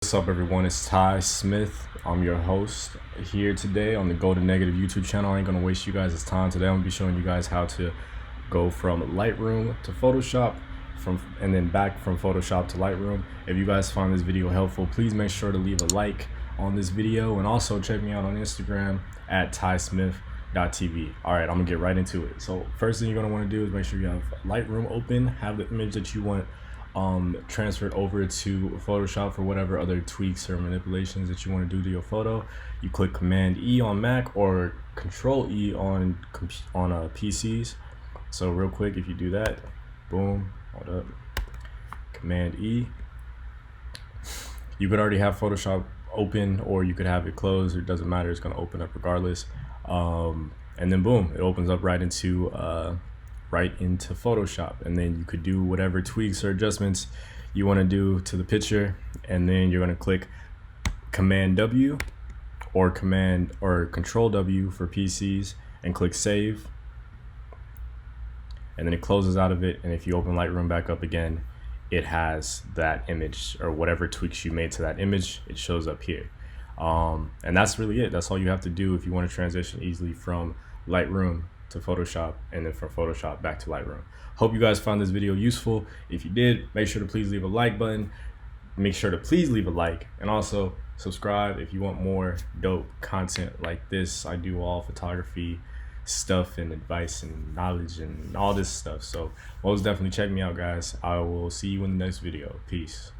What's up, everyone? It's Ty Smith. I'm your host here today on the Go to Negative YouTube channel. I ain't gonna waste you guys' time today. I'm gonna be showing you guys how to go from Lightroom to Photoshop, and then back from Photoshop to Lightroom. If you guys find this video helpful, please make sure to leave a like on this video, and also check me out on Instagram at tysmith.tv. All right, I'm gonna get right into it. So first thing you're gonna want to do is make sure you have Lightroom open, have the image that you want transferred over to Photoshop for whatever other tweaks or manipulations that you want to do to your photo. You click Command E on Mac or Control E on PCs. So real quick, if you do that, boom, hold up, Command E. You could already have Photoshop open, or you could have it closed. It doesn't matter. It's going to open up regardless. And then boom, it opens up right into Photoshop, and then you could do whatever tweaks or adjustments you want to do to the picture, and then you're going to click Command W or Control W for PCs and click Save, and then it closes out of it. And if you open Lightroom back up again, it has that image or whatever tweaks you made to that image. It shows up here, and that's really it. That's all you have to do if you want to transition easily from Lightroom to Photoshop, and then from Photoshop back to Lightroom. Hope you guys found this video useful. If you did, make sure to please leave a like button. Make sure to please leave a like, and also subscribe if you want more dope content like this. I do all photography stuff and advice and knowledge and all this stuff. So most definitely check me out, guys. I will see you in the next video. Peace.